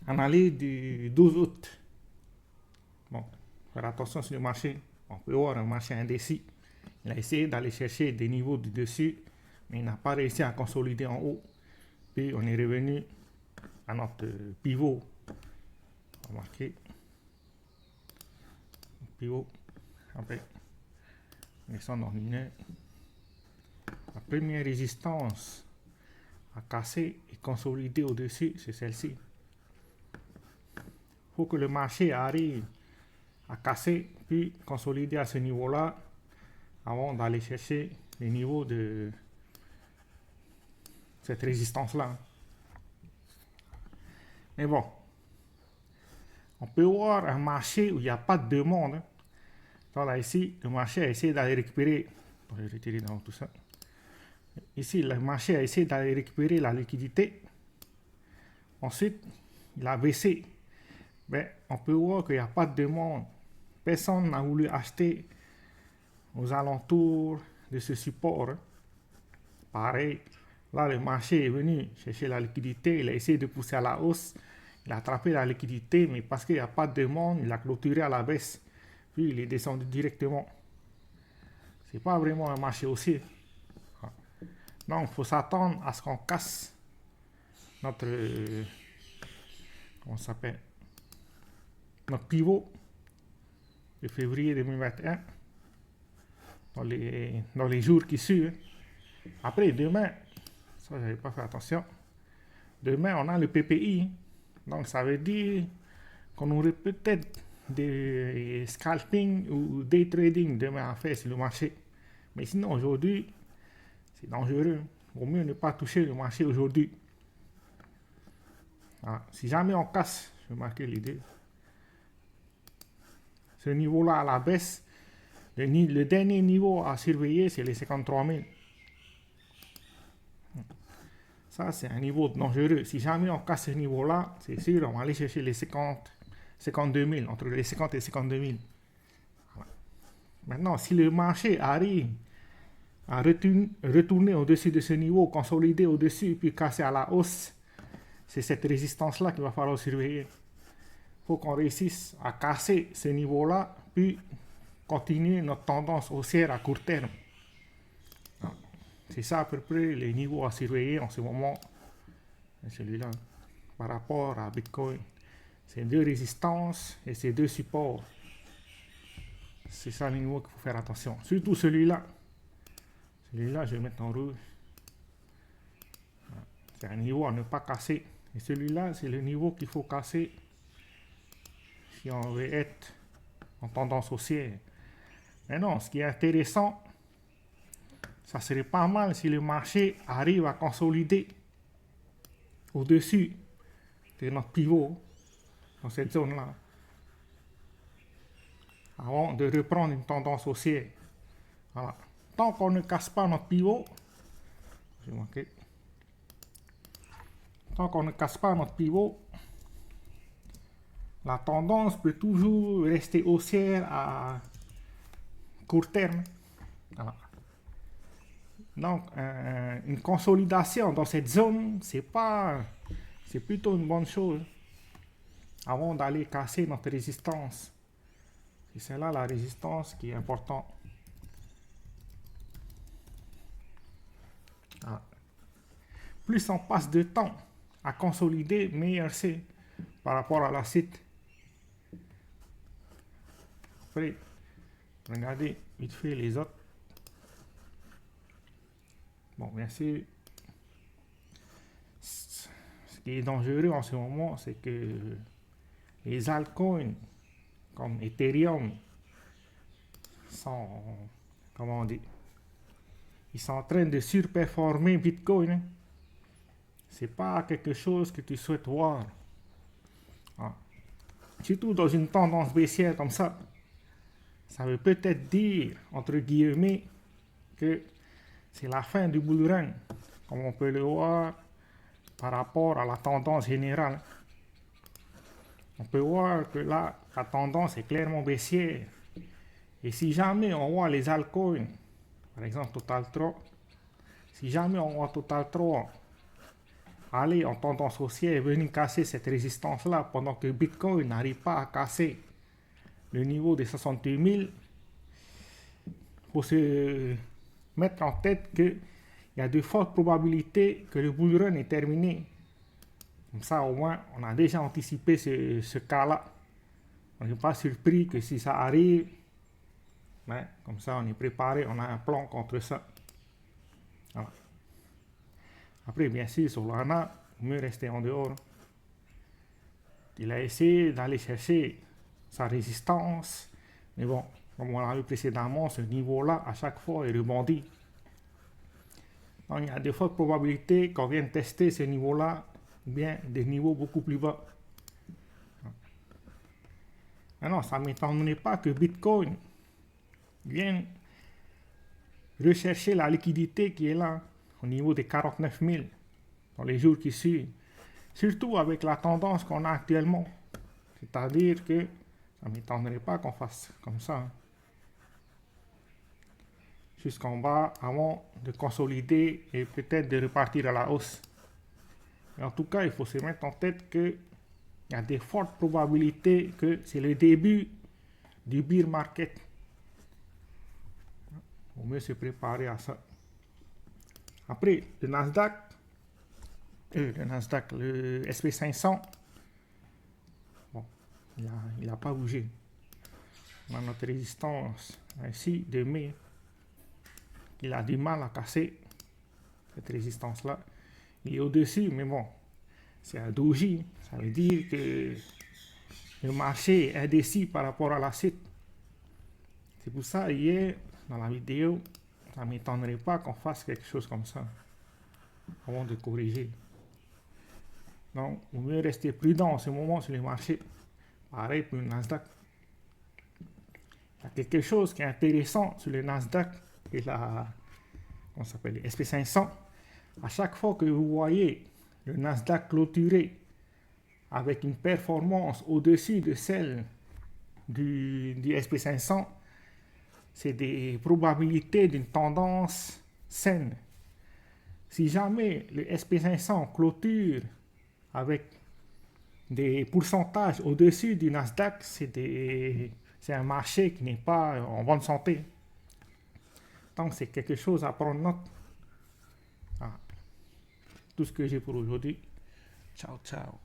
en allée du 12 août. Bon, faire attention sur le marché. On peut voir un marché indécis. Il a essayé d'aller chercher des niveaux du dessus, mais il n'a pas réussi à consolider en haut. Puis on est revenu à notre pivot. Remarquez, pivot. Après, descendre en ligne. La première résistance à casser et consolider au-dessus, c'est celle-ci. Il faut que le marché arrive à casser puis consolider à ce niveau-là avant d'aller chercher les niveaux de cette résistance-là. Mais bon, on peut voir un marché où il n'y a pas de demande. Donc là, ici, le marché a essayé d'aller récupérer. Je vais retirer dans tout ça. Ici, le marché a essayé d'aller récupérer la liquidité. Ensuite, il a baissé. Mais on peut voir qu'il n'y a pas de demande. Personne n'a voulu acheter aux alentours de ce support. Pareil, là, le marché est venu chercher la liquidité. Il a essayé de pousser à la hausse. Il a attrapé la liquidité, mais parce qu'il n'y a pas de demande, il a clôturé à la baisse. Puis il est descendu directement. C'est pas vraiment un marché haussier. Donc, il faut s'attendre à ce qu'on casse notre comment ça s'appelle, notre pivot de février 2021 dans les jours qui suivent. Après, demain, ça, j'avais pas fait attention. Demain, on a le PPI. Donc, ça veut dire qu'on aurait peut-être des scalping ou day trading demain à faire sur le marché. Mais sinon, aujourd'hui, c'est dangereux. Vaut mieux ne pas toucher le marché aujourd'hui. Si jamais on casse, je vais marquer l'idée, ce niveau-là à la baisse, le dernier niveau à surveiller, c'est les 53 000. Ça, c'est un niveau dangereux. Si jamais on casse ce niveau-là, c'est sûr, on va aller chercher les 52 000, entre les 50 et 52 000. Voilà. Maintenant, si le marché arrive à retourner au-dessus de ce niveau, consolider au-dessus, puis casser à la hausse, c'est cette résistance-là qu'il va falloir surveiller. Il faut qu'on réussisse à casser ce niveau-là, puis continuer notre tendance haussière à court terme. C'est ça à peu près les niveaux à surveiller en ce moment. Celui-là, par rapport à Bitcoin. Ces deux résistances et ces deux supports. C'est ça le niveau qu'il faut faire attention. Surtout celui-là. Celui-là, je vais mettre en rouge. C'est un niveau à ne pas casser. Et celui-là, c'est le niveau qu'il faut casser si on veut être en tendance haussière. Mais non, ce qui est intéressant, ça serait pas mal si le marché arrive à consolider au-dessus de notre pivot dans cette zone-là avant de reprendre une tendance haussière. Voilà. Tant qu'on ne casse pas notre pivot, j'ai manqué. Tant qu'on ne casse pas notre pivot, la tendance peut toujours rester haussière à court terme. Voilà. Donc, une consolidation dans cette zone, c'est plutôt une bonne chose avant d'aller casser notre résistance. C'est là la résistance qui est importante. Voilà. Plus on passe de temps à consolider, meilleur c'est par rapport à la site. Après, regardez vite fait les autres. Bon, bien sûr, ce qui est dangereux en ce moment, c'est que les altcoins comme Ethereum sont, comment on dit, ils sont en train de surperformer Bitcoin. Hein. C'est pas quelque chose que tu souhaites voir. Surtout dans une tendance baissière comme ça. Ça veut peut-être dire, entre guillemets, que c'est la fin du bull run, comme on peut le voir par rapport à la tendance générale. On peut voir que là, la tendance est clairement baissière. Et si jamais on voit les altcoins, par exemple Total 3, si jamais on voit Total 3 aller en tendance haussière et venir casser cette résistance-là pendant que Bitcoin n'arrive pas à casser le niveau des 68 000, il faut se mettre en tête qu'il y a de fortes probabilités que le bull run est terminé. Comme ça, au moins, on a déjà anticipé ce cas-là. On n'est pas surpris que si ça arrive, mais comme ça, on est préparé, on a un plan contre ça. Voilà. Après, bien sûr, Solana, il mieux rester en dehors. Il a essayé d'aller chercher sa résistance, mais bon, comme on l'a vu précédemment, ce niveau-là, à chaque fois, il rebondit. Donc, il y a de fortes probabilités qu'on vienne tester ce niveau-là, ou bien des niveaux beaucoup plus bas. Maintenant, ça ne m'étonnerait pas que Bitcoin vienne rechercher la liquidité qui est là, au niveau des 49 000, dans les jours qui suivent. Surtout avec la tendance qu'on a actuellement. C'est-à-dire que ça ne m'étonnerait pas qu'on fasse comme ça. Jusqu'en bas, avant de consolider et peut-être de repartir à la hausse. Mais en tout cas, il faut se mettre en tête qu'il y a de fortes probabilités que c'est le début du bear market. Il vaut mieux se préparer à ça. Après, le Nasdaq, le SP500, bon, il n'a pas bougé. On a notre résistance ici de mai. Il a du mal à casser cette résistance-là. Il est au-dessus, mais bon, c'est un doji. Ça veut dire que le marché est indécis par rapport à la suite. C'est pour ça, hier, dans la vidéo, ça ne m'étonnerait pas qu'on fasse quelque chose comme ça avant de corriger. Donc, il vaut mieux rester prudent en ce moment sur les marchés. Pareil pour le Nasdaq. Il y a quelque chose qui est intéressant sur le Nasdaq et comment ça s'appelle, les SP500. À chaque fois que vous voyez le Nasdaq clôturé avec une performance au-dessus de celle du SP500, c'est des probabilités d'une tendance saine. Si jamais le SP500 clôture avec des pourcentages au-dessus du Nasdaq, c'est un marché qui n'est pas en bonne santé. Donc c'est quelque chose à prendre note. Tout ce que j'ai pour aujourd'hui. Ciao, ciao.